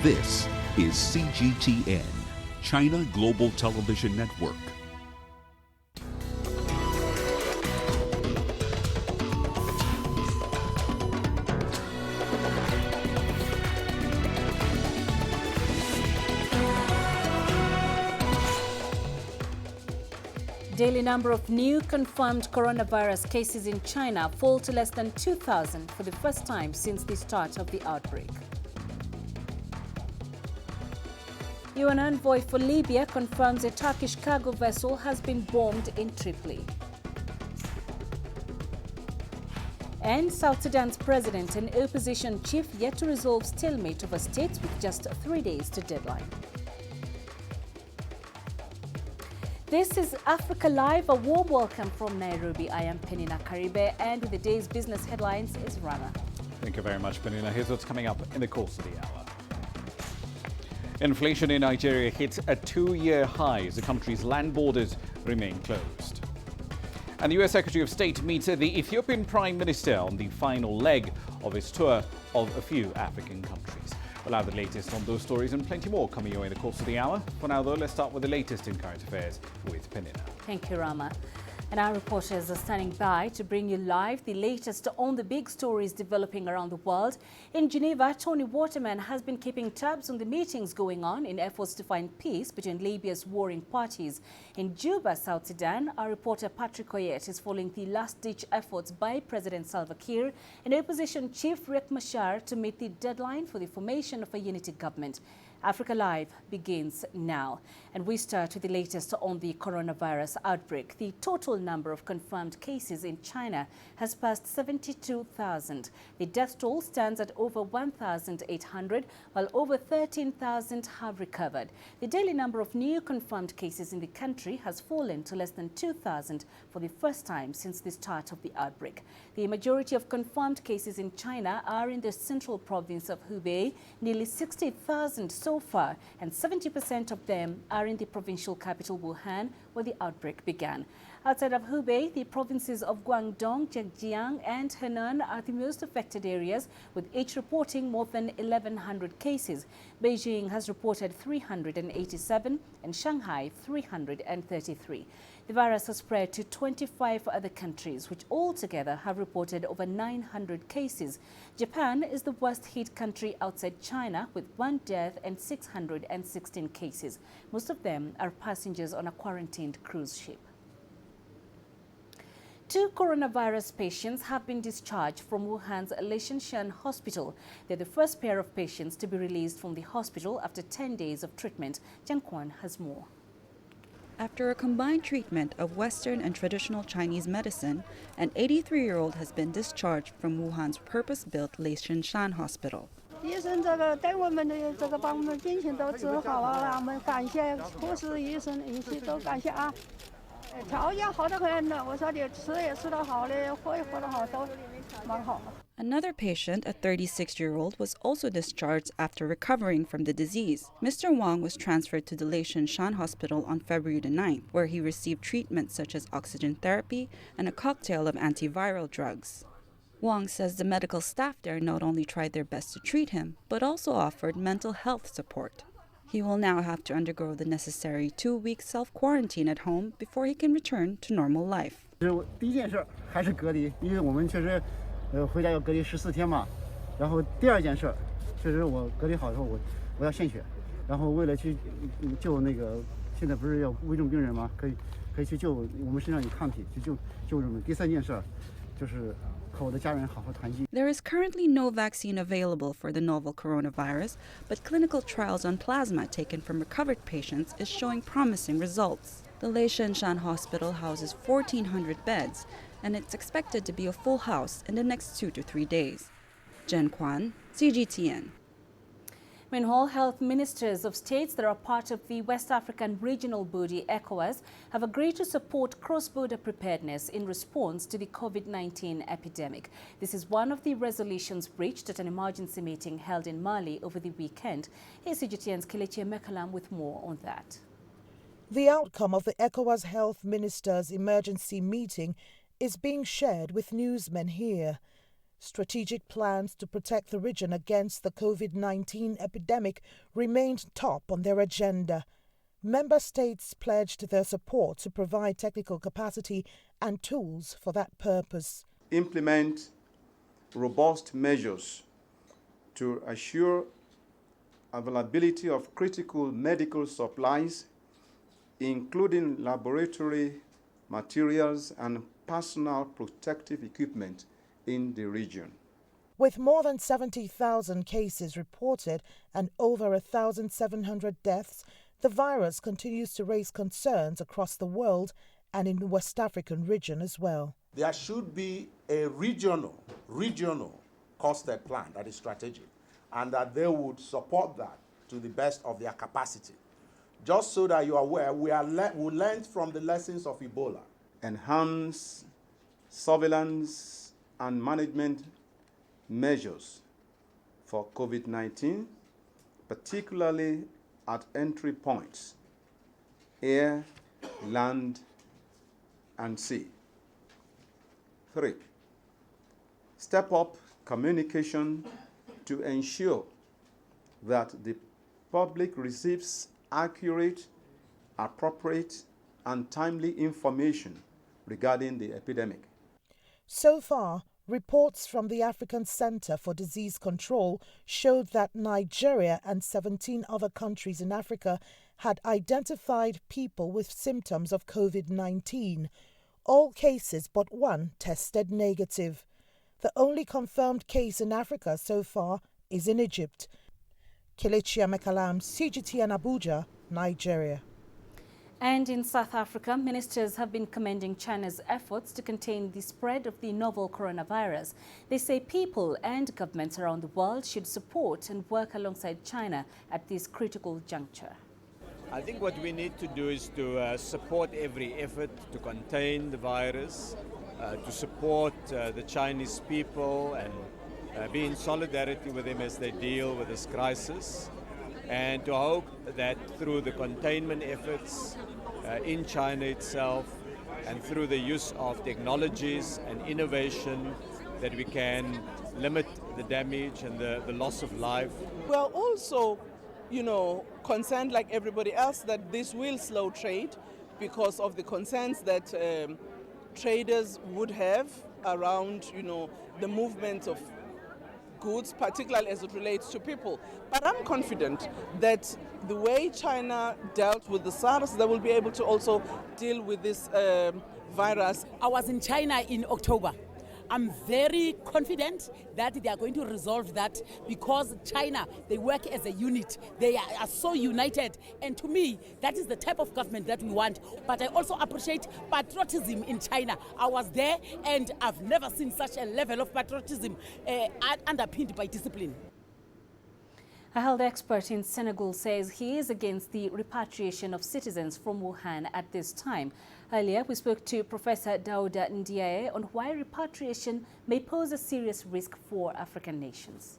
This is CGTN, China Global Television Network. Daily number of new confirmed coronavirus cases in China fall to less than 2,000 for the first time since the start of the outbreak. UN envoy for Libya confirms a Turkish cargo vessel has been bombed in Tripoli. And South Sudan's president and opposition chief yet to resolve stalemate over states with just 3 days to deadline. This is Africa Live. A warm welcome from Nairobi. I am Peninah Karibe, and with the day's business headlines is Rana. Thank you very much, Peninah. Here's what's coming up in the course of the hour. Inflation in Nigeria hits a 2-year high as the country's land borders remain closed. And the US Secretary of State meets the Ethiopian Prime Minister on the final leg of his tour of a few African countries. We'll have the latest on those stories and plenty more coming your way in the course of the hour. For now, though, let's start with the latest in current affairs with Peninah. Thank you, Rama. And our reporters are standing by to bring you live the latest on the big stories developing around the world. In Geneva, Tony Waterman has been keeping tabs on the meetings going on in efforts to find peace between Libya's warring parties. In Juba, South Sudan, our reporter Patrick Oyet is following the last-ditch efforts by President Salva Kiir and opposition chief Riek Machar to meet the deadline for the formation of a unity government. Africa Live begins now, and we start with the latest on the coronavirus outbreak. The total number of confirmed cases in China has passed 72,000. The death toll stands at over 1,800, while over 13,000 have recovered. The daily number of new confirmed cases in the country has fallen to less than 2,000 for the first time since the start of the outbreak. The majority of confirmed cases in China are in the central province of Hubei, nearly 60,000 so far, and 70% of them are in the provincial capital Wuhan, where the outbreak began. Outside of Hubei, the provinces of Guangdong, Zhejiang, and Henan are the most affected areas, with each reporting more than 1,100 cases. Beijing has reported 387 and Shanghai 333. The virus has spread to 25 other countries, which altogether have reported over 900 cases. Japan is the worst-hit country outside China, with 1 death and 616 cases. Most of them are passengers on a quarantined cruise ship. 2 coronavirus patients have been discharged from Wuhan's Liangshan Hospital. They're the first pair of patients to be released from the hospital after 10 days of treatment. Jiang Quan has more. After a combined treatment of Western and traditional Chinese medicine, an 83-year-old has been discharged from Wuhan's purpose-built Liangshan Hospital. 医生给我们的把我们病情都治好了，我们感谢护士、医生一起都感谢啊。条件好得很呢，我说的吃也吃得好的，喝也喝得好，都蛮好。 Another patient, a 36-year-old, was also discharged after recovering from the disease. Mr. Wang was transferred to the Liangshan Hospital on February the 9th, where he received treatment such as oxygen therapy and a cocktail of antiviral drugs. Wang says the medical staff there not only tried their best to treat him, but also offered mental health support. He will now have to undergo the necessary 2-week self-quarantine at home before he can return to normal life. 第一件事还是隔离，因为我们确实回家要隔离14天嘛。然后第二件事确实我隔离好以后我要献血，然后为了去救那个现在不是要危重病人吗？可以去救我们身上有抗体，去救人们。第三件事就是和我的家人好好团聚。 There is currently no vaccine available for the novel coronavirus, but clinical trials on plasma taken from recovered patients is showing promising results. The Liangshan Hospital houses 1,400 beds, and it's expected to be a full house in the next 2 to 3 days. Jen Kwan, CGTN. Meanwhile, health ministers of states that are part of the West African regional body ECOWAS have agreed to support cross-border preparedness in response to the COVID-19 epidemic. This is one of the resolutions reached at an emergency meeting held in Mali over the weekend. Here's CGTN's Kelechi Mekalam with more on that. The outcome of the ECOWAS health ministers' emergency meeting is being shared with newsmen here. Strategic plans to protect the region against the COVID-19 epidemic remained top on their agenda. Member states pledged their support to provide technical capacity and tools for that purpose. Implement robust measures to assure availability of critical medical supplies, including laboratory materials and personal protective equipment in the region. With more than 70,000 cases reported and over 1,700 deaths, the virus continues to raise concerns across the world and in the West African region as well. There should be a regional costed plan that is strategic, and that they would support that to the best of their capacity. Just so that you are aware, we learned from the lessons of Ebola. Enhance surveillance and management measures for COVID-19, particularly at entry points, air, land, and sea. 3, step up communication to ensure that the public receives accurate, appropriate, and timely information regarding the epidemic. So far, reports from the African Center for Disease Control showed that Nigeria and 17 other countries in Africa had identified people with symptoms of COVID-19. All cases but one tested negative. The only confirmed case in Africa so far is in Egypt. Kelechi Amekalam, CGTN Abuja, Nigeria. And in South Africa, ministers have been commending China's efforts to contain the spread of the novel coronavirus. They say people and governments around the world should support and work alongside China at this critical juncture. I think what we need to do is to support every effort to contain the virus, to support the Chinese people and be in solidarity with them as they deal with this crisis, and to hope that through the containment efforts in China itself and through the use of technologies and innovation that we can limit the damage and the loss of life. We are also, concerned like everybody else that this will slow trade because of the concerns that traders would have around, the movement of goods, particularly as it relates to people. But I'm confident that the way China dealt with the SARS, they will be able to also deal with this virus. I was in China in October. I'm very confident that they are going to resolve that because China, they work as a unit. They are so united. And to me, that is the type of government that we want. But I also appreciate patriotism in China. I was there and I've never seen such a level of patriotism underpinned by discipline. A health expert in Senegal says he is against the repatriation of citizens from Wuhan at this time. Earlier, we spoke to Professor Daouda Ndiaye on why repatriation may pose a serious risk for African nations.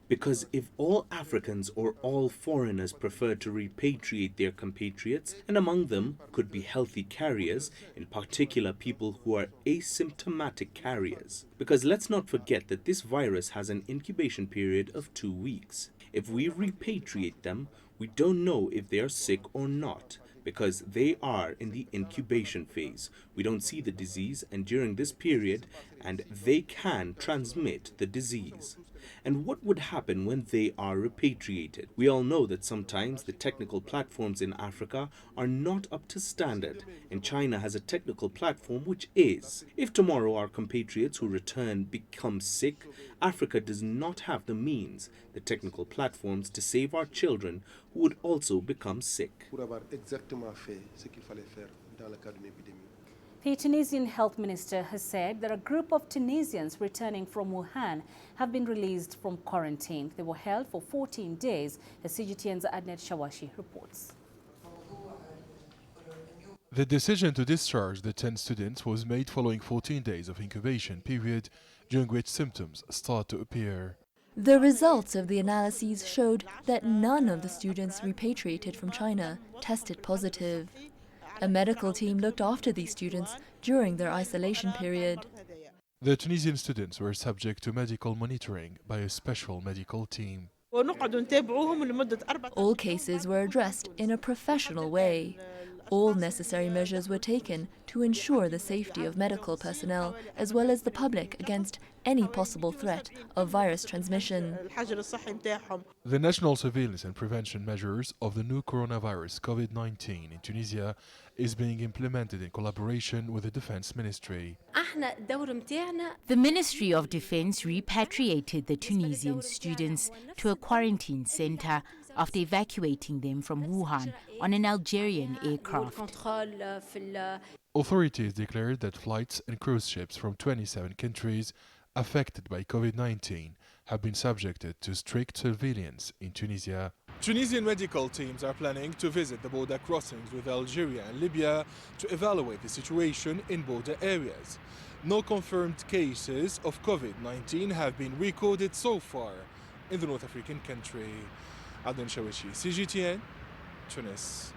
Because if all Africans or all foreigners prefer to repatriate their compatriots, and among them could be healthy carriers, in particular people who are asymptomatic carriers. Because let's not forget that this virus has an incubation period of 2 weeks. If we repatriate them, we don't know if they are sick or not, because they are in the incubation phase. We don't see the disease, and during this period, and they can transmit the disease. And what would happen when they are repatriated? We all know that sometimes the technical platforms in Africa are not up to standard, and China has a technical platform which is. If tomorrow our compatriots who return become sick, Africa does not have the means, the technical platforms to save our children who would also become sick. The Tunisian health minister has said that a group of Tunisians returning from Wuhan have been released from quarantine. They were held for 14 days, as CGTN's Adnet Shawashi reports. The decision to discharge the 10 students was made following 14 days of incubation period, during which symptoms start to appear. The results of the analyses showed that none of the students repatriated from China tested positive. A medical team looked after these students during their isolation period. The Tunisian students were subject to medical monitoring by a special medical team. All cases were addressed in a professional way. All necessary measures were taken to ensure the safety of medical personnel as well as the public against any possible threat of virus transmission. The national surveillance and prevention measures of the new coronavirus COVID-19 in Tunisia is being implemented in collaboration with the Defense Ministry. The Ministry of Defense repatriated the Tunisian students to a quarantine center after evacuating them from Wuhan on an Algerian aircraft. Authorities declared that flights and cruise ships from 27 countries affected by COVID-19 have been subjected to strict surveillance in Tunisia. Tunisian medical teams are planning to visit the border crossings with Algeria and Libya to evaluate the situation in border areas. No confirmed cases of COVID-19 have been recorded so far in the North African country. Adnan Shawishi, CGTN, Tunis.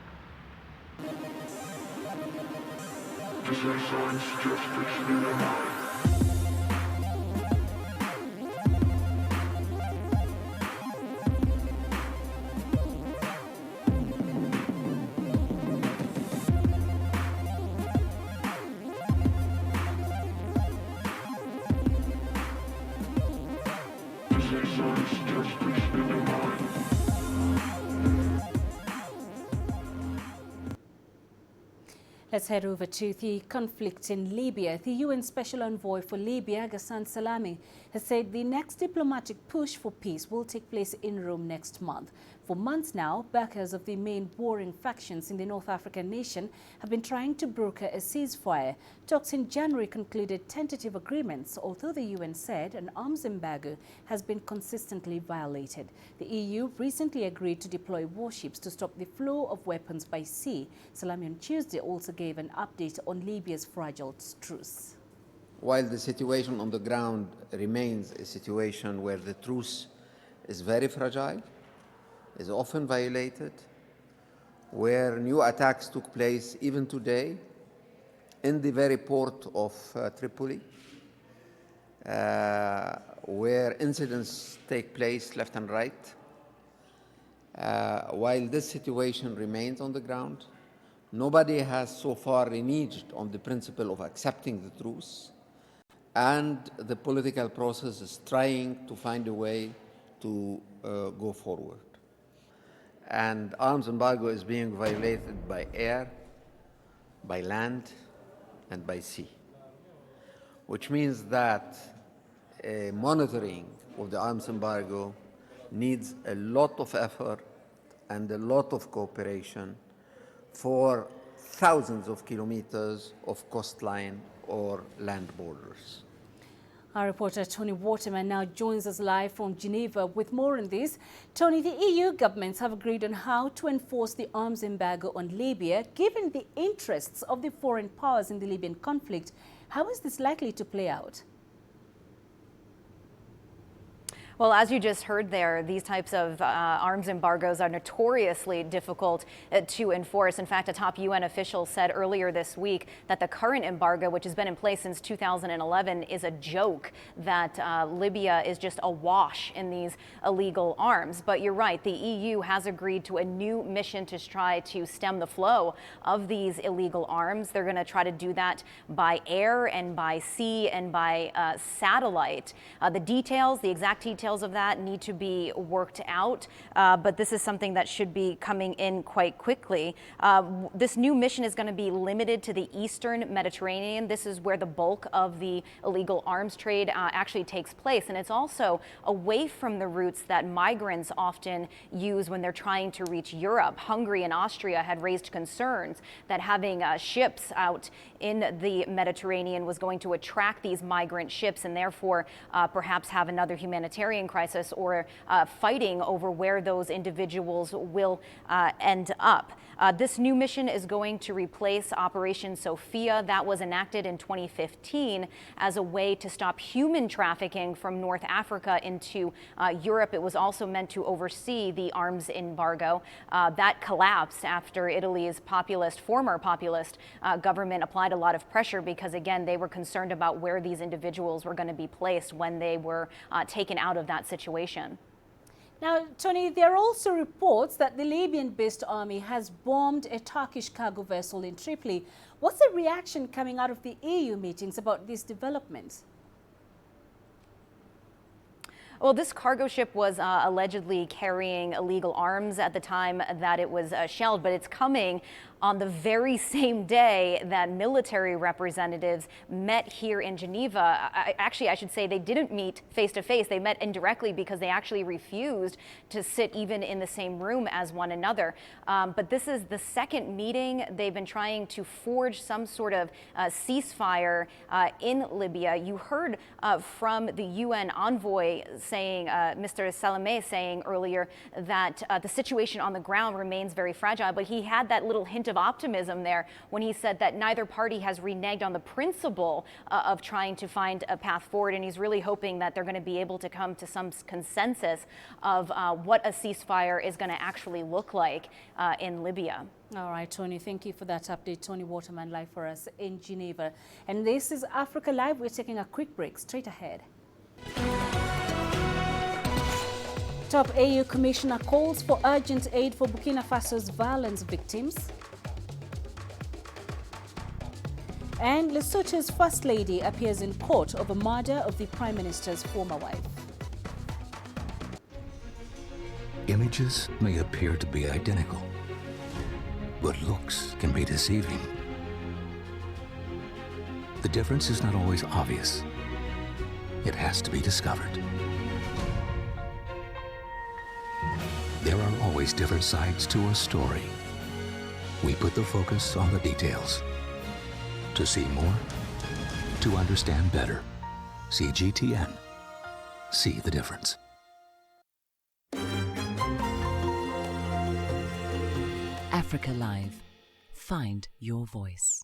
Let's head over to the conflict in Libya. The UN Special Envoy for Libya, Ghassan Salami, has said the next diplomatic push for peace will take place in Rome next month. For months now, backers of the main warring factions in the North African nation have been trying to broker a ceasefire. Talks in January concluded tentative agreements, although the UN said an arms embargo has been consistently violated. The EU recently agreed to deploy warships to stop the flow of weapons by sea. Salami on Tuesday also gave an update on Libya's fragile truce. While the situation on the ground remains a situation where the truce is very fragile, is often violated, where new attacks took place even today in the very port of Tripoli, where incidents take place left and right. While this situation remains on the ground, nobody has so far reneged on the principle of accepting the truce, and the political process is trying to find a way to go forward. And arms embargo is being violated by air, by land, and by sea, which means that monitoring of the arms embargo needs a lot of effort and a lot of cooperation for thousands of kilometers of coastline or land borders. Our reporter Tony Waterman now joins us live from Geneva with more on this. Tony, the EU governments have agreed on how to enforce the arms embargo on Libya. Given the interests of the foreign powers in the Libyan conflict, how is this likely to play out? Well, as you just heard there, these types of arms embargoes are notoriously difficult to enforce. In fact, a top UN official said earlier this week that the current embargo, which has been in place since 2011, is a joke, that Libya is just awash in these illegal arms. But you're right, the EU has agreed to a new mission to try to stem the flow of these illegal arms. They're going to try to do that by air and by sea and by satellite. The exact details of that need to be worked out, but this is something that should be coming in quite quickly. This new mission is going to be limited to the eastern Mediterranean. This is where the bulk of the illegal arms trade actually takes place, and it's also away from the routes that migrants often use when they're trying to reach Europe. Hungary and Austria had raised concerns that having ships out in the Mediterranean was going to attract these migrant ships and therefore perhaps have another humanitarian humanitarian crisis or fighting over where those individuals will end up. This new mission is going to replace Operation Sophia that was enacted in 2015 as a way to stop human trafficking from North Africa into Europe. It was also meant to oversee the arms embargo that collapsed after Italy's former populist government applied a lot of pressure because, again, they were concerned about where these individuals were going to be placed when they were taken out of that situation. Now, Tony, there are also reports that the Libyan-based army has bombed a Turkish cargo vessel in Tripoli. What's the reaction coming out of the EU meetings about these developments? Well, this cargo ship was allegedly carrying illegal arms at the time that it was shelled, but it's coming on the very same day that military representatives met here in Geneva. Actually, I should say they didn't meet face to face. They met indirectly because they actually refused to sit even in the same room as one another. But this is the second meeting. They've been trying to forge some sort of ceasefire in Libya. You heard from the UN envoy saying, Mr. Salameh saying earlier that the situation on the ground remains very fragile, but he had that little hint of optimism there when he said that neither party has reneged on the principle of trying to find a path forward, and he's really hoping that they're going to be able to come to some consensus of what a ceasefire is going to actually look like in Libya. All right, Tony, thank you for that update. Tony Waterman live for us in Geneva. And this is Africa Live. We're taking a quick break. Straight ahead. Top AU Commissioner calls for urgent aid for Burkina Faso's violence victims. And Lesotho's First Lady appears in court over murder of the Prime Minister's former wife. Images may appear to be identical, but looks can be deceiving. The difference is not always obvious. It has to be discovered. There are always different sides to a story. We put the focus on the details. To see more, to understand better. CGTN. See the difference. Africa Live. Find your voice.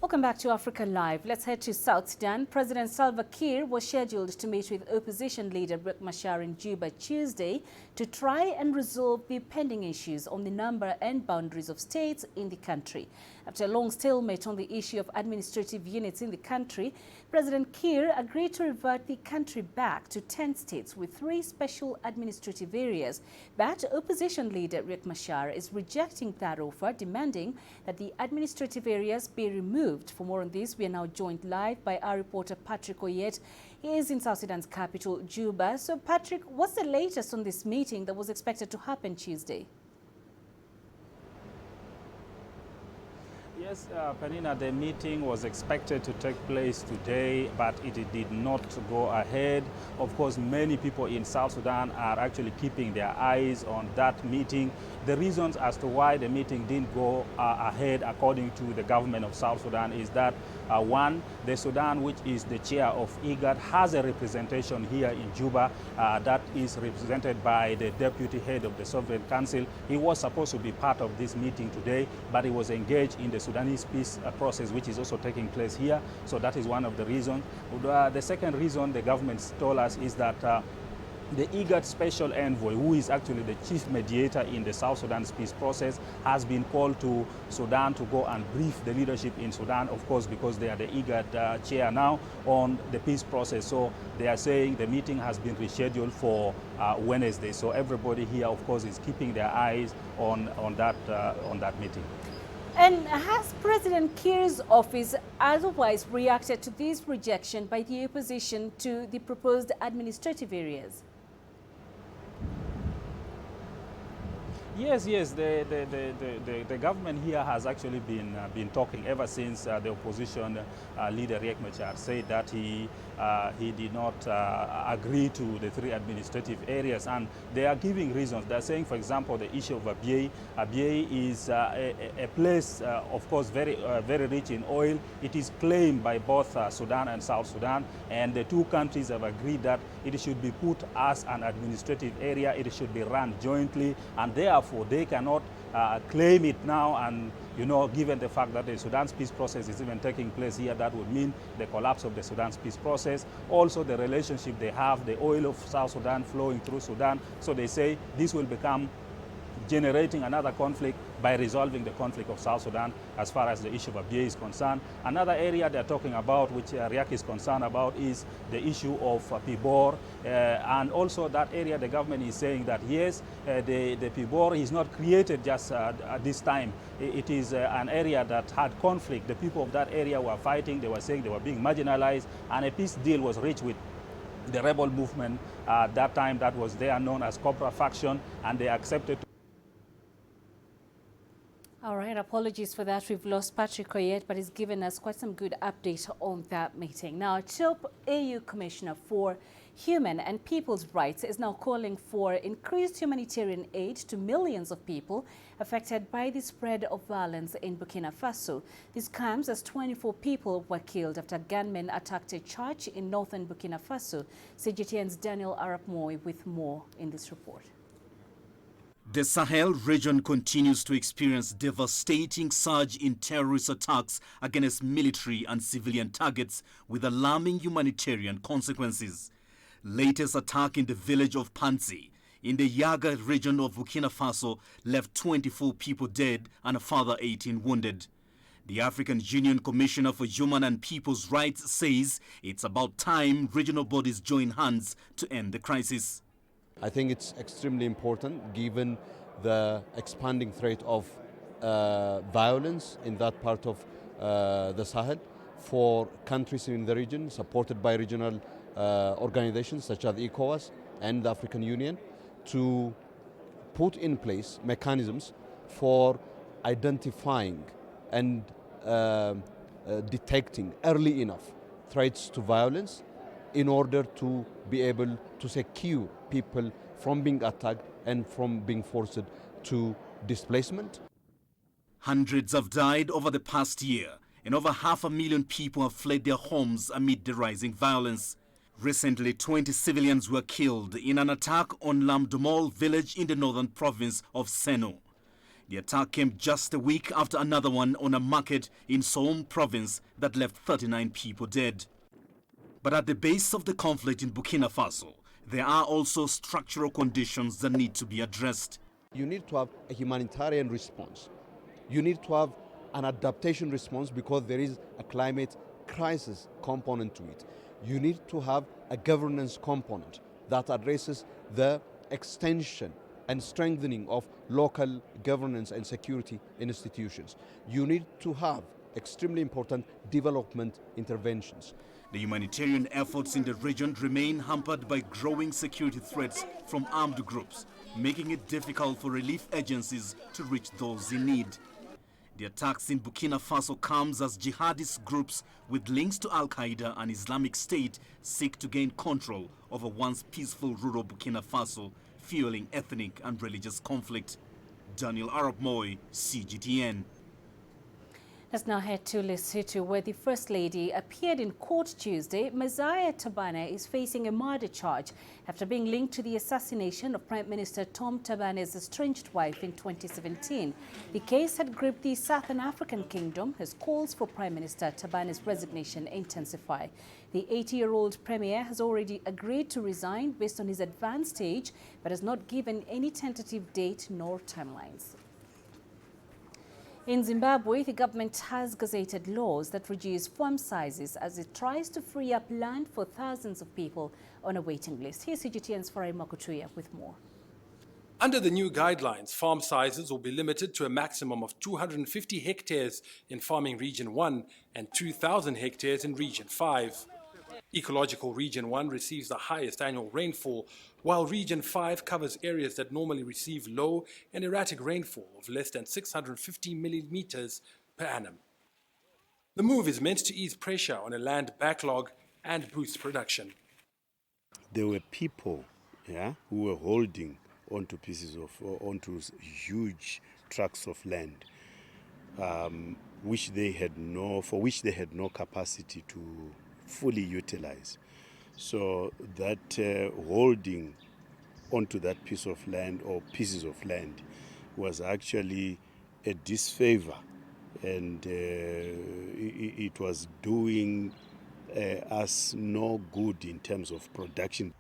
Welcome back to Africa Live. Let's head to South Sudan. President Salva Kiir was scheduled to meet with opposition leader Riek Machar in Juba Tuesday to try and resolve the pending issues on the number and boundaries of states in the country. After a long stalemate on the issue of administrative units in the country, President Kiir agreed to revert the country back to 10 states with 3 special administrative areas. But opposition leader Riek Machar is rejecting that offer, demanding that the administrative areas be removed. For more on this, we are now joined live by our reporter Patrick Oyet. He is in South Sudan's capital, Juba. So Patrick, what's the latest on this meeting that was expected to happen Tuesday? Yes, Peninah, the meeting was expected to take place today, but it did not go ahead. Of course, many people in South Sudan are actually keeping their eyes on that meeting. The reasons as to why the meeting didn't go ahead, according to the government of South Sudan, is that one, the Sudan, which is the chair of IGAD, has a representation here in Juba that is represented by the deputy head of the Sovereign Council. He was supposed to be part of this meeting today, but he was engaged in the Sudanese peace process, which is also taking place here. So that is one of the reasons. The second reason the government told us is that the IGAD special envoy, who is actually the chief mediator in the South Sudan's peace process, has been called to Sudan to go and brief the leadership in Sudan, of course, because they are the IGAD chair now on the peace process. So they are saying the meeting has been rescheduled for Wednesday. So everybody here, of course, is keeping their eyes on that meeting. And has President Kiir's office otherwise reacted to this rejection by the opposition to the proposed administrative areas? Yes, the government here has actually been talking ever since the opposition leader Riek Machar said that he did not agree to the 3 administrative areas, and they are giving reasons. They're saying, for example, the issue of Abyei. Abyei is a place, of course, very rich in oil. It is claimed by both Sudan and South Sudan, and the 2 countries have agreed that it should be put as an administrative area. It should be run jointly, and therefore they cannot claim it now. And given the fact that the Sudan's peace process is even taking place here, that would mean the collapse of the Sudan's peace process. Also, the relationship they have, the oil of South Sudan flowing through Sudan. So they say this will become generating another conflict by resolving the conflict of South Sudan as far as the issue of Abyei is concerned. Another area they're talking about, which Riek is concerned about, is the issue of Pibor. And also that area, the government is saying that yes, the Pibor is not created just at this time. It is an area that had conflict. The people of that area were fighting. They were saying they were being marginalized, and a peace deal was reached with the rebel movement at that time that was there, known as Cobra faction, and they accepted. All right, apologies for that. We've lost Patrick Oyet, but he's given us quite some good update on that meeting. Now, Chilp AU Commissioner for Human and People's Rights is now calling for increased humanitarian aid to millions of people affected by the spread of violence in Burkina Faso. This comes as 24 people were killed after gunmen attacked a church in northern Burkina Faso. CGTN's Daniel Arap Moi with more in this report. The Sahel region continues to experience devastating surge in terrorist attacks against military and civilian targets with alarming humanitarian consequences. Latest attack in the village of Panzi in the Yaga region of Burkina Faso left 24 people dead and a further 18 wounded. The African Union Commissioner for Human and People's Rights says it's about time regional bodies join hands to end the crisis. I think it's extremely important given the expanding threat of violence in that part of the Sahel for countries in the region supported by regional organizations such as ECOWAS and the African Union to put in place mechanisms for identifying and detecting early enough threats to violence in order to be able to secure people from being attacked and from being forced to displacement. Hundreds have died over the past year, and over 500,000 people have fled their homes amid the rising violence. Recently, 20 civilians were killed in an attack on Lamdomol village in the northern province of Seno. The attack came just a week after another one on a market in Soum province that left 39 people dead. But at the base of the conflict in Burkina Faso, there are also structural conditions that need to be addressed. You need to have a humanitarian response. You need to have an adaptation response because there is a climate crisis component to it. You need to have a governance component that addresses the extension and strengthening of local governance and security institutions. You need to have extremely important development interventions. The humanitarian efforts in the region remain hampered by growing security threats from armed groups, making it difficult for relief agencies to reach those in need. The attacks in Burkina Faso comes as jihadist groups with links to Al-Qaeda and Islamic State seek to gain control over once peaceful rural Burkina Faso, fueling ethnic and religious conflict. Daniel Arap Moi, CGTN. Let's now head to Lesotho, where the First Lady appeared in court Tuesday. Messiah Tabane is facing a murder charge after being linked to the assassination of Prime Minister Tom Tabane's estranged wife in 2017. The case had gripped the Southern African kingdom as calls for Prime Minister Tabane's resignation intensify. The 80-year-old premier has already agreed to resign based on his advanced age, but has not given any tentative date nor timelines. In Zimbabwe, the government has gazetted laws that reduce farm sizes as it tries to free up land for thousands of people on a waiting list. Here's CGTN's Farai Makutuya with more. Under the new guidelines, farm sizes will be limited to a maximum of 250 hectares in Farming Region 1 and 2,000 hectares in Region 5. Ecological Region 1 receives the highest annual rainfall, while Region 5 covers areas that normally receive low and erratic rainfall of less than 650 millimeters per annum. The move is meant to ease pressure on a land backlog and boost production. There were people who were holding onto onto huge tracts of land, for which they had no capacity to fully utilize. So that holding onto that piece of land or pieces of land was actually a disfavor, and it was doing us no good in terms of production.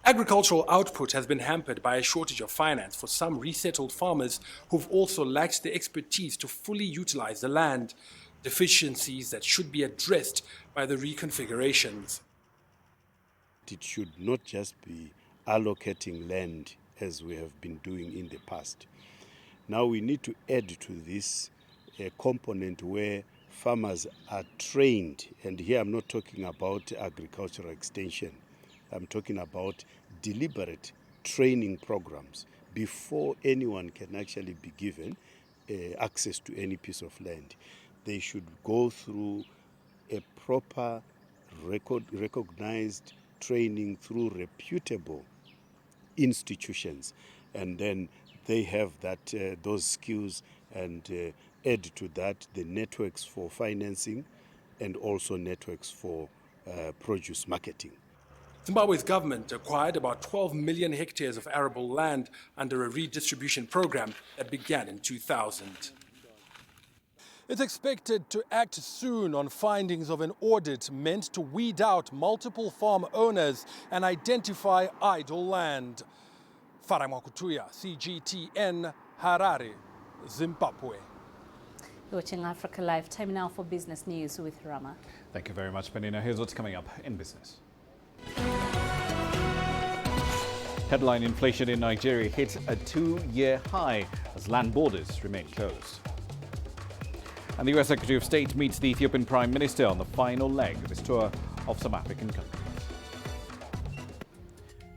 Agricultural output has been hampered by a shortage of finance for some resettled farmers who've also lacked the expertise to fully utilize the land, deficiencies that should be addressed by the reconfigurations. It should not just be allocating land as we have been doing in the past. Now we need to add to this a component where farmers are trained, and here I'm not talking about agricultural extension. I'm talking about deliberate training programs before anyone can actually be given access to any piece of land. They should go through a proper recognized training through reputable institutions, and then they have those skills, and add to that the networks for financing and also networks for produce marketing. Zimbabwe's government acquired about 12 million hectares of arable land under a redistribution program that began in 2000. It's expected to act soon on findings of an audit meant to weed out multiple farm owners and identify idle land. Farai Mwakutuya, CGTN, Harare, Zimbabwe. You're watching Africa Live. Time now for business news with Rama. Thank you very much, Peninah. Here's what's coming up in business. Headline inflation in Nigeria hits a 2-year high as land borders remain closed. And the US Secretary of State meets the Ethiopian Prime Minister on the final leg of his tour of some African countries.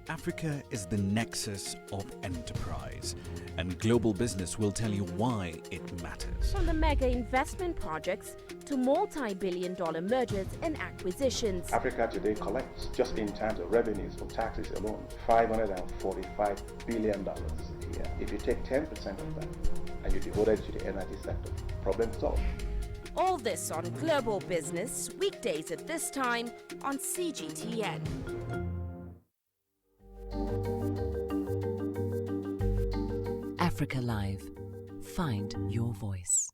Africa is the nexus of enterprise, and global business will tell you why it matters. From the mega investment projects to multi-billion-dollar mergers and acquisitions. Africa today collects, just in terms of revenues from taxes alone, $545 billion a year. If you take 10% of that and you devote it to the energy sector, problem solved. All this on Global Business, weekdays at this time on CGTN. Africa Live. Find your voice.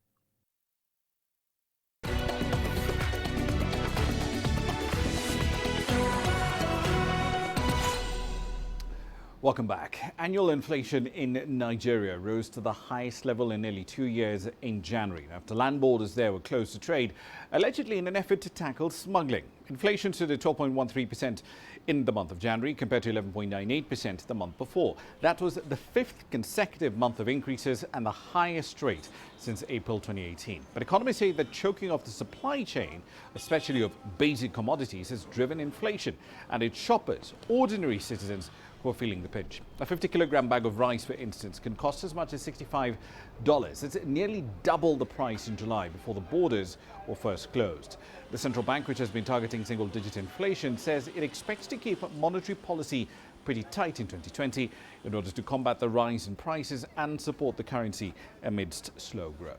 Welcome back. Annual inflation in Nigeria rose to the highest level in nearly 2 years in January after land borders there were closed to trade, allegedly in an effort to tackle smuggling. Inflation stood at 12.13% in the month of January compared to 11.98% the month before. That was the 5th consecutive month of increases and the highest rate since April 2018. But economists say that choking off the supply chain, especially of basic commodities, has driven inflation, and its shoppers, ordinary citizens, who are feeling the pinch. A 50-kilogram bag of rice, for instance, can cost as much as $65. It's nearly double the price in July before the borders were first closed. The central bank, which has been targeting single-digit inflation, says it expects to keep monetary policy pretty tight in 2020 in order to combat the rise in prices and support the currency amidst slow growth.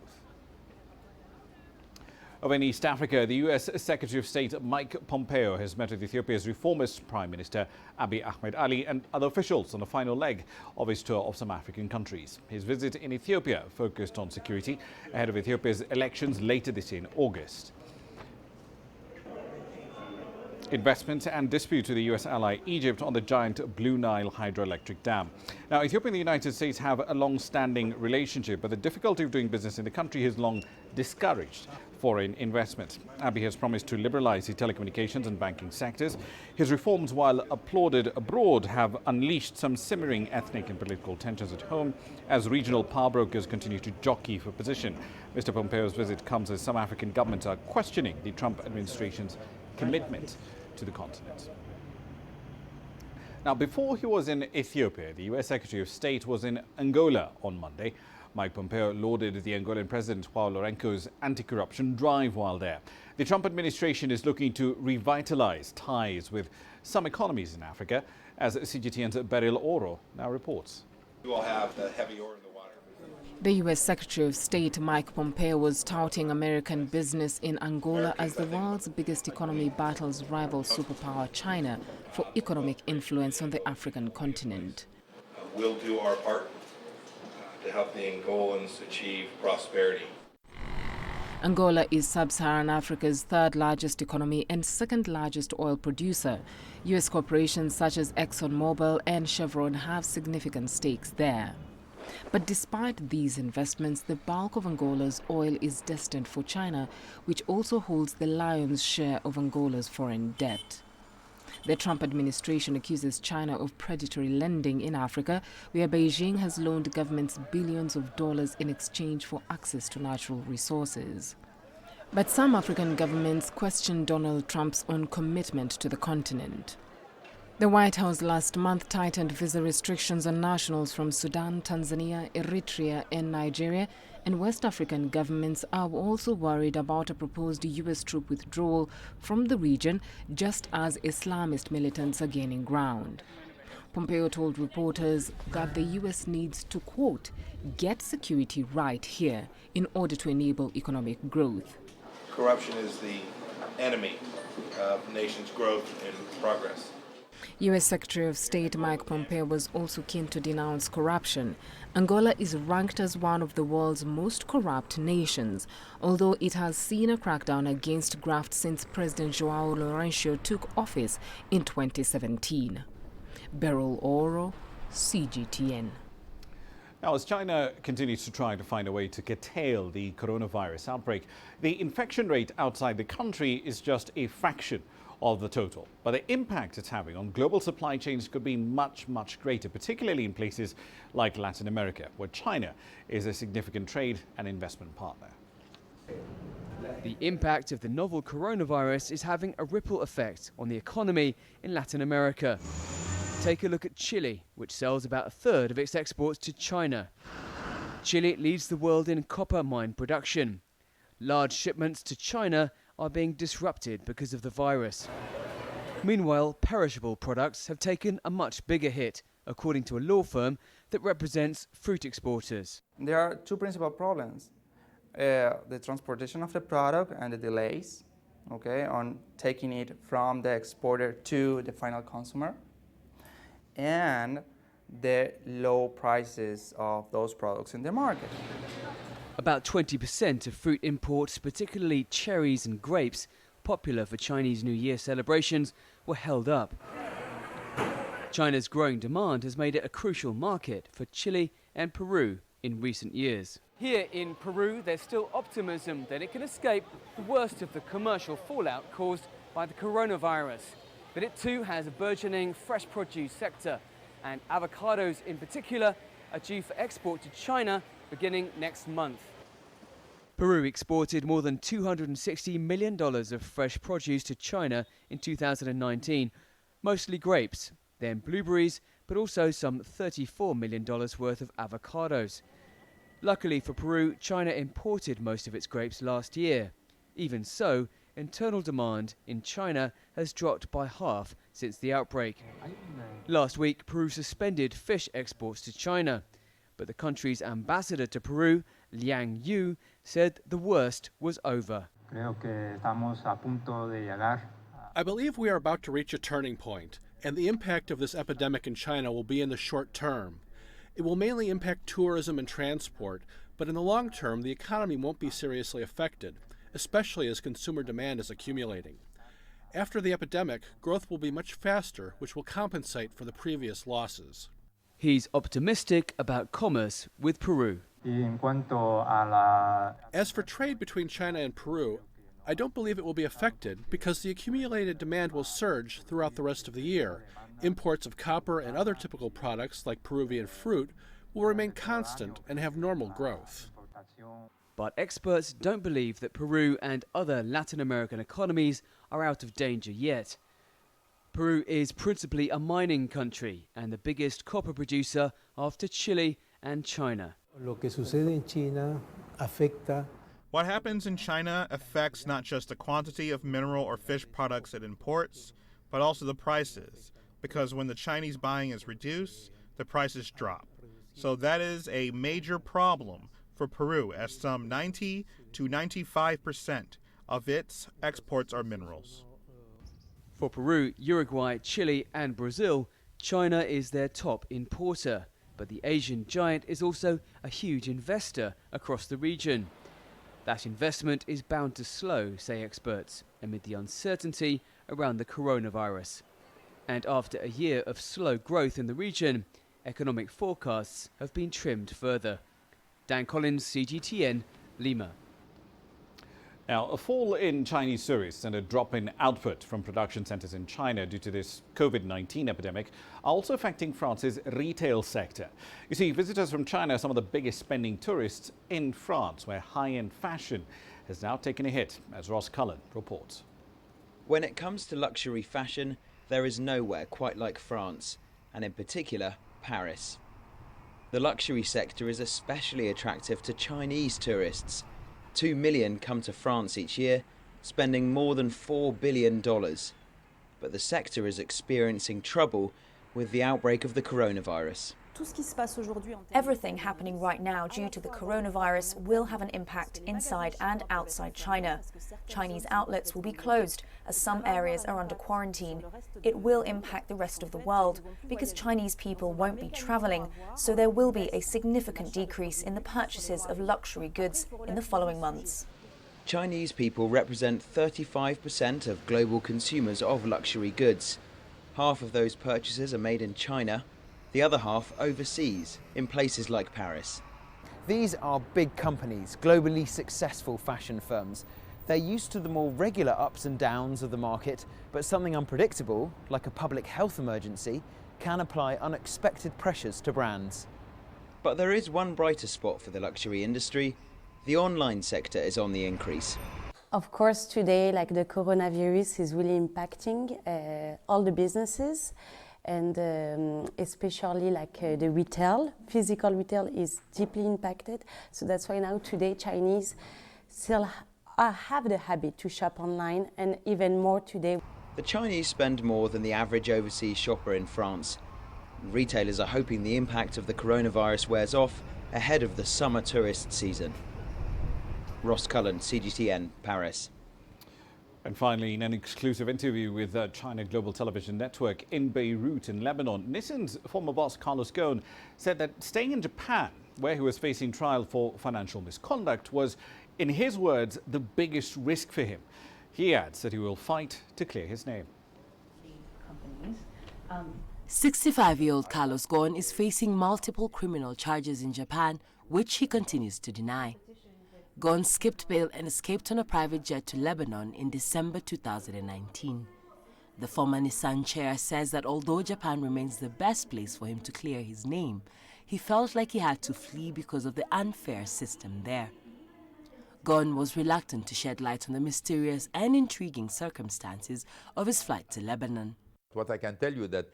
Over in East Africa, the US Secretary of State Mike Pompeo has met with Ethiopia's reformist Prime Minister Abiy Ahmed Ali and other officials on the final leg of his tour of some African countries. His visit in Ethiopia focused on security ahead of Ethiopia's elections later this year in August. Investment and dispute with the US ally Egypt on the giant Blue Nile hydroelectric dam. Now, Ethiopia and the United States have a long-standing relationship, but the difficulty of doing business in the country has long discouraged foreign investment. Abiy has promised to liberalize the telecommunications and banking sectors. His reforms, while applauded abroad, have unleashed some simmering ethnic and political tensions at home as regional power brokers continue to jockey for position. Mr. Pompeo's visit comes as some African governments are questioning the Trump administration's commitment to the continent. Now, before he was in Ethiopia, the US Secretary of State was in Angola on Monday. Mike Pompeo lauded the Angolan President João Lourenço's anti-corruption drive while there. The Trump administration is looking to revitalize ties with some economies in Africa, as CGTN's Beryl Oro now reports. You will have the heavy ore in the water. The U.S. Secretary of State Mike Pompeo was touting American business in Angola as the world's biggest economy battles rival superpower China for economic influence on the African continent. We'll do our part to help the Angolans achieve prosperity. Angola is sub-Saharan Africa's third largest economy and second largest oil producer. U.S. corporations such as ExxonMobil and Chevron have significant stakes there. But despite these investments, the bulk of Angola's oil is destined for China, which also holds the lion's share of Angola's foreign debt. The Trump administration accuses China of predatory lending in Africa, where Beijing has loaned governments billions of dollars in exchange for access to natural resources. But some African governments question Donald Trump's own commitment to the continent. The White House last month tightened visa restrictions on nationals from Sudan, Tanzania, Eritrea and Nigeria, and West African governments are also worried about a proposed U.S. troop withdrawal from the region just as Islamist militants are gaining ground. Pompeo told reporters that the U.S. needs to, quote, get security right here in order to enable economic growth. Corruption is the enemy of nations' growth and progress. U.S. Secretary of State Mike Pompeo was also keen to denounce corruption. Angola is ranked as one of the world's most corrupt nations, although it has seen a crackdown against graft since President João Lourenço took office in 2017. Beryl Oro, CGTN. Now, as China continues to try to find a way to curtail the coronavirus outbreak, the infection rate outside the country is just a fraction of the total. But the impact it's having on global supply chains could be much, much greater, particularly in places like Latin America, where China is a significant trade and investment partner. The impact of the novel coronavirus is having a ripple effect on the economy in Latin America. Take a look at Chile, which sells about a third of its exports to China. Chile leads the world in copper mine production. Large shipments to China are being disrupted because of the virus. Meanwhile, perishable products have taken a much bigger hit, according to a law firm that represents fruit exporters. There are two principal problems. The transportation of the product and the delays, on taking it from the exporter to the final consumer, and the low prices of those products in the market. About 20% of fruit imports, particularly cherries and grapes, popular for Chinese New Year celebrations, were held up. China's growing demand has made it a crucial market for Chile and Peru in recent years. Here in Peru, there's still optimism that it can escape the worst of the commercial fallout caused by the coronavirus. But it too has a burgeoning fresh produce sector, and avocados in particular are due for export to China beginning next month. Peru exported more than $260 million of fresh produce to China in 2019, mostly grapes, then blueberries, but also some $34 million worth of avocados. Luckily for Peru, China imported most of its grapes last year. Even so, internal demand in China has dropped by half since the outbreak. Last week, Peru suspended fish exports to China, but the country's ambassador to Peru, Liang Yu, said the worst was over. I believe we are about to reach a turning point, and the impact of this epidemic in China will be in the short term. It will mainly impact tourism and transport, but in the long term, the economy won't be seriously affected, especially as consumer demand is accumulating. After the epidemic, growth will be much faster, which will compensate for the previous losses. He's optimistic about commerce with Peru. As for trade between China and Peru, I don't believe it will be affected because the accumulated demand will surge throughout the rest of the year. Imports of copper and other typical products like Peruvian fruit will remain constant and have normal growth. But experts don't believe that Peru and other Latin American economies are out of danger yet. Peru is principally a mining country and the biggest copper producer after Chile and China. Lo que sucede en China afecta. What happens in China affects not just the quantity of mineral or fish products it imports, but also the prices, because when the Chinese buying is reduced, the prices drop. So that is a major problem for Peru, as some 90 to 95% of its exports are minerals. For Peru, Uruguay, Chile and Brazil, China is their top importer. But the Asian giant is also a huge investor across the region. That investment is bound to slow, say experts, amid the uncertainty around the coronavirus. And after a year of slow growth in the region, economic forecasts have been trimmed further. Dan Collins, CGTN, Lima. Now, a fall in Chinese tourists and a drop in output from production centres in China due to this COVID-19 epidemic are also affecting France's retail sector. You see, visitors from China are some of the biggest spending tourists in France, where high-end fashion has now taken a hit, as Ross Cullen reports. When it comes to luxury fashion, there is nowhere quite like France, and in particular, Paris. The luxury sector is especially attractive to Chinese tourists. 2 million come to France each year, spending more than $4 billion. But the sector is experiencing trouble with the outbreak of the coronavirus. Everything happening right now due to the coronavirus will have an impact inside and outside China. Chinese outlets will be closed as some areas are under quarantine. It will impact the rest of the world because Chinese people won't be traveling, so there will be a significant decrease in the purchases of luxury goods in the following months. Chinese people represent 35% of global consumers of luxury goods. Half of those purchases are made in China, the other half overseas, in places like Paris. These are big companies, globally successful fashion firms. They're used to the more regular ups and downs of the market, but something unpredictable, like a public health emergency, can apply unexpected pressures to brands. But there is one brighter spot for the luxury industry. The online sector is on the increase. Of course, today, like the coronavirus is really impacting all the businesses. And especially like the retail, physical retail is deeply impacted. So that's why now today Chinese still have the habit to shop online, and even more today. The Chinese spend more than the average overseas shopper in France. Retailers are hoping the impact of the coronavirus wears off ahead of the summer tourist season. Ross Cullen, CGTN, Paris. And finally, in an exclusive interview with China Global Television Network in Beirut in Lebanon, Nissan's former boss Carlos Ghosn said that staying in Japan, where he was facing trial for financial misconduct, was, in his words, the biggest risk for him. He adds that he will fight to clear his name. 65-year-old Carlos Ghosn is facing multiple criminal charges in Japan, which he continues to deny. Ghosn skipped bail and escaped on a private jet to Lebanon in December 2019. The former Nissan chair says that although Japan remains the best place for him to clear his name, he felt like he had to flee because of the unfair system there. Ghosn was reluctant to shed light on the mysterious and intriguing circumstances of his flight to Lebanon. What I can tell you that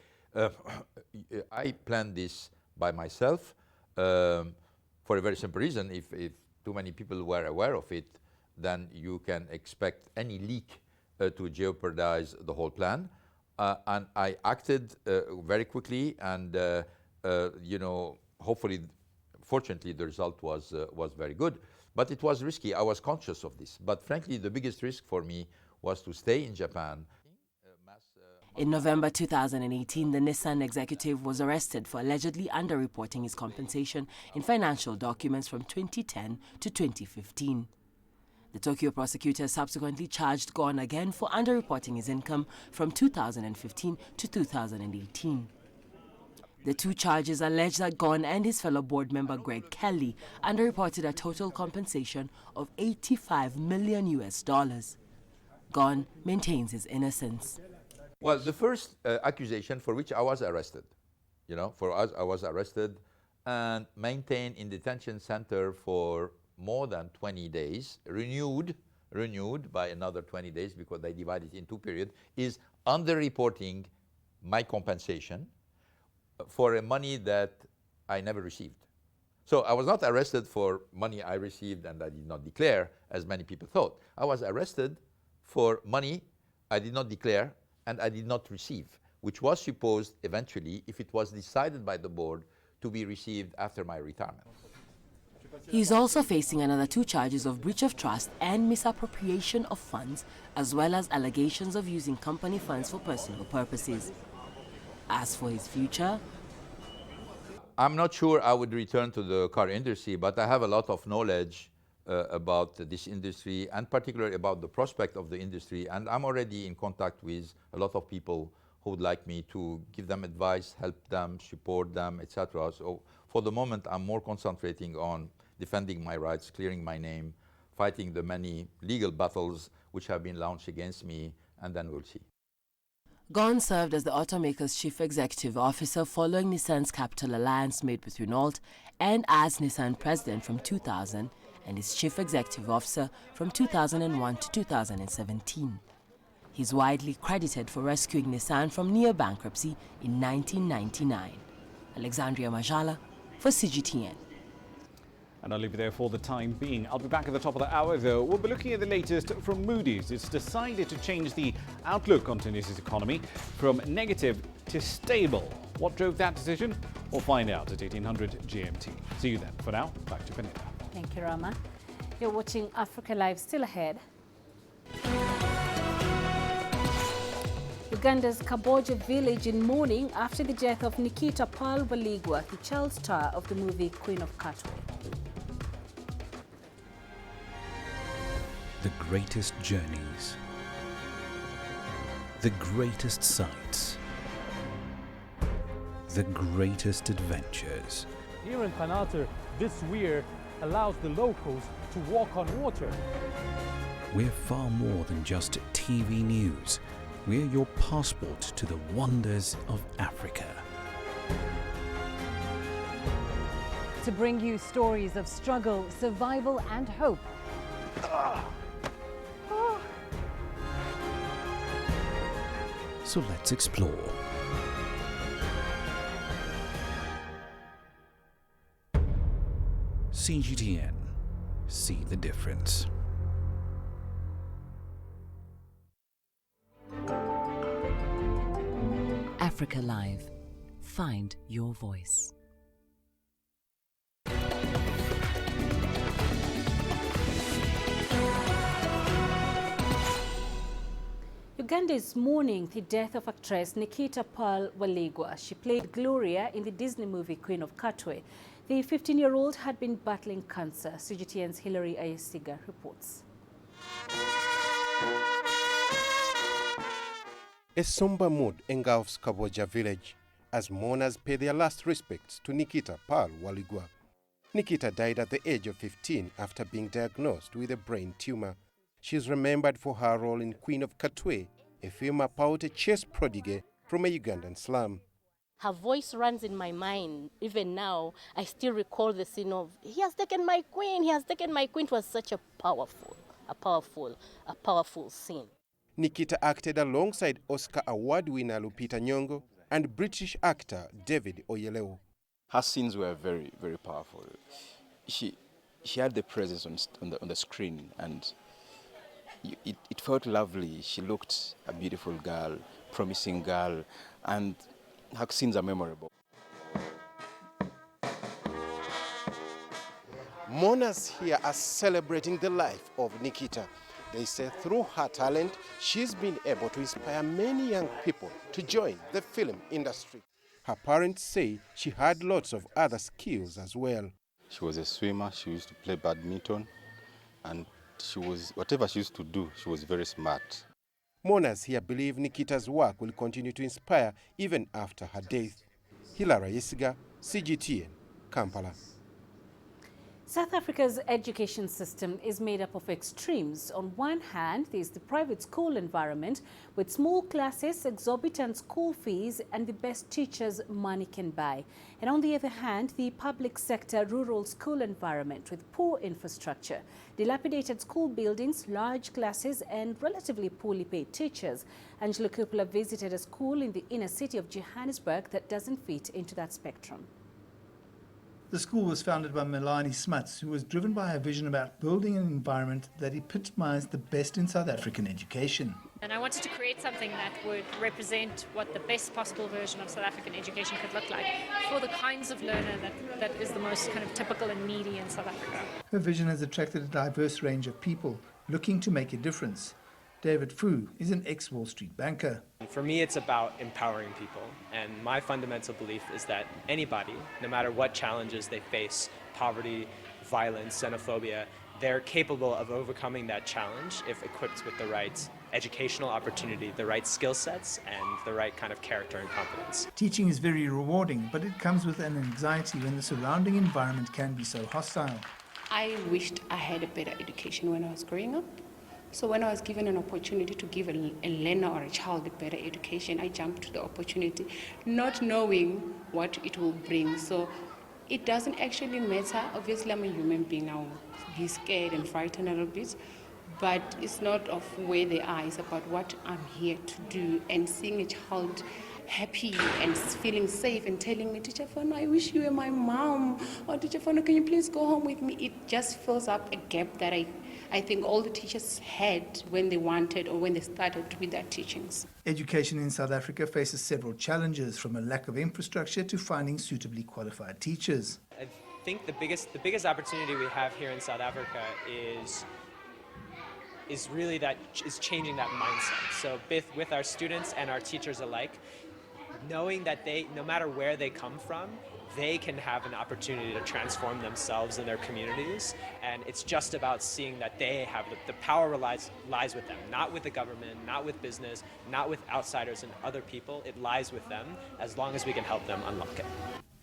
I planned this by myself for a very simple reason. If too many people were aware of it, then you can expect any leak to jeopardize the whole plan. And I acted very quickly, and hopefully, fortunately, the result was very good. But it was risky. I was conscious of this. But frankly, the biggest risk for me was to stay in Japan. In November 2018, the Nissan executive was arrested for allegedly underreporting his compensation in financial documents from 2010 to 2015. The Tokyo prosecutor subsequently charged Ghosn again for underreporting his income from 2015 to 2018. The two charges allege that Ghosn and his fellow board member Greg Kelly underreported a total compensation of $85 million. Ghosn maintains his innocence. Well, the first accusation for which I was arrested, I was arrested and maintained in detention center for more than 20 days, renewed renewed by another 20 days because they divided it in 2 periods, is underreporting my compensation for a money that I never received. So I was not arrested for money I received and I did not declare, as many people thought. I was arrested for money I did not declare and I did not receive, which was supposed eventually, if it was decided by the board, to be received after my retirement. He is also facing another 2 charges of breach of trust and misappropriation of funds, as well as allegations of using company funds for personal purposes. As for his future, I'm not sure I would return to the car industry, but I have a lot of knowledge about this industry and particularly about the prospect of the industry. And I'm already in contact with a lot of people who would like me to give them advice, help them, support them, etc. So for the moment, I'm more concentrating on defending my rights, clearing my name, fighting the many legal battles which have been launched against me, and then we'll see. Gon served as the automaker's chief executive officer following Nissan's capital alliance made with Renault, and as Nissan president from 2000 and his chief executive officer from 2001 to 2017. He's widely credited for rescuing Nissan from near bankruptcy in 1999. Alexandria Majala for CGTN. And I'll leave it there for the time being. I'll be back at the top of the hour, though. We'll be looking at the latest from Moody's. It's decided to change the outlook on Tunisia's economy from negative to stable. What drove that decision? We'll find out at 1800 GMT. See you then. For now, back to Peninah. Thank you, Rama. You're watching Africa Live. Still ahead. Uganda's Kaboja village in mourning after the death of Nikita Paul Baligwa, the child star of the movie Queen of Katwe. The greatest journeys, the greatest sights, the greatest adventures. Here in Qanater, this weir allows the locals to walk on water. We're far more than just TV news. We're your passport to the wonders of Africa. To bring you stories of struggle, survival and hope. So let's explore. CGTN. See the difference. Africa Live. Find your voice. Uganda is mourning the death of actress Nikita Paul Baligwa. She played Gloria in the Disney movie Queen of Katwe. The 15-year-old had been battling cancer. CGTN's Hilary Ayesiga reports. A somber mood engulfs Kaboja village as mourners pay their last respects to Nikita Paul Baligwa. Nikita died at the age of 15 after being diagnosed with a brain tumor. She is remembered for her role in Queen of Katwe, a film about a chess prodigy from a Ugandan slum. Her voice runs in my mind. Even now, I still recall the scene of, "He has taken my queen, he has taken my queen." It was such a powerful scene. Nikita acted alongside Oscar Award winner Lupita Nyong'o and British actor David Oyelowo. Her scenes were very, very powerful. She had the presence on the screen, and it felt lovely. She looked a beautiful girl, promising girl, and her scenes are memorable. Mourners here are celebrating the life of Nikita. They say through her talent, she's been able to inspire many young people to join the film industry. Her parents say she had lots of other skills as well. She was a swimmer, she used to play badminton, and whatever she used to do, she was very smart. Mourners here believe Nikita's work will continue to inspire even after her death. Hilary Ayesiga, CGTN, Kampala. South Africa's education system is made up of extremes. On one hand, there's the private school environment with small classes, exorbitant school fees and the best teachers money can buy. And on the other hand, the public sector rural school environment with poor infrastructure, dilapidated school buildings, large classes and relatively poorly paid teachers. Angela Kupula visited a school in the inner city of Johannesburg that doesn't fit into that spectrum. The school was founded by Melanie Smuts, who was driven by a vision about building an environment that epitomized the best in South African education. And I wanted to create something that would represent what the best possible version of South African education could look like for the kinds of learner that is the most kind of typical and needy in South Africa. Her vision has attracted a diverse range of people looking to make a difference. David Fu is an ex-Wall Street banker. For me, it's about empowering people. And my fundamental belief is that anybody, no matter what challenges they face, poverty, violence, xenophobia, they're capable of overcoming that challenge if equipped with the right educational opportunity, the right skill sets, and the right kind of character and competence. Teaching is very rewarding, but it comes with an anxiety when the surrounding environment can be so hostile. I wished I had a better education when I was growing up. So when I was given an opportunity to give a learner or a child a better education, I jumped to the opportunity, not knowing what it will bring. So it doesn't actually matter. Obviously, I'm a human being. I'll be scared and frightened a little bit. But it's not of where they are. It's about what I'm here to do. And seeing a child happy and feeling safe and telling me, Teacher Fono, I wish you were my mom. Or Teacher Fono, can you please go home with me? It just fills up a gap that I think all the teachers had when they wanted or when they started with their teachings. Education in South Africa faces several challenges, from a lack of infrastructure to finding suitably qualified teachers. I think the biggest opportunity we have here in South Africa is really changing that mindset. So with our students and our teachers alike, knowing that no matter where they come from, they can have an opportunity to transform themselves and their communities. And it's just about seeing that they have the power lies with them, not with the government, not with business, not with outsiders and other people. It lies with them as long as we can help them unlock it.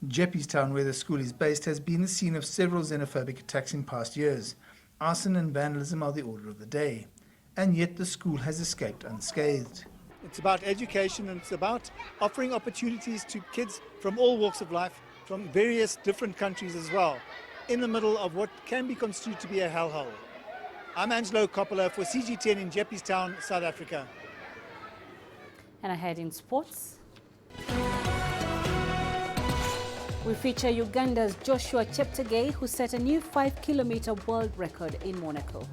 Jeppystown, where the school is based, has been the scene of several xenophobic attacks in past years. Arson and vandalism are the order of the day. And yet the school has escaped unscathed. It's about education, and it's about offering opportunities to kids from all walks of life, from various different countries as well, in the middle of what can be construed to be a hellhole. I'm Angelo Coppola for CG10 in Jeppystown, South Africa. And ahead in sports, we feature Uganda's Joshua Cheptegei, who set a new 5-kilometer world record in Monaco.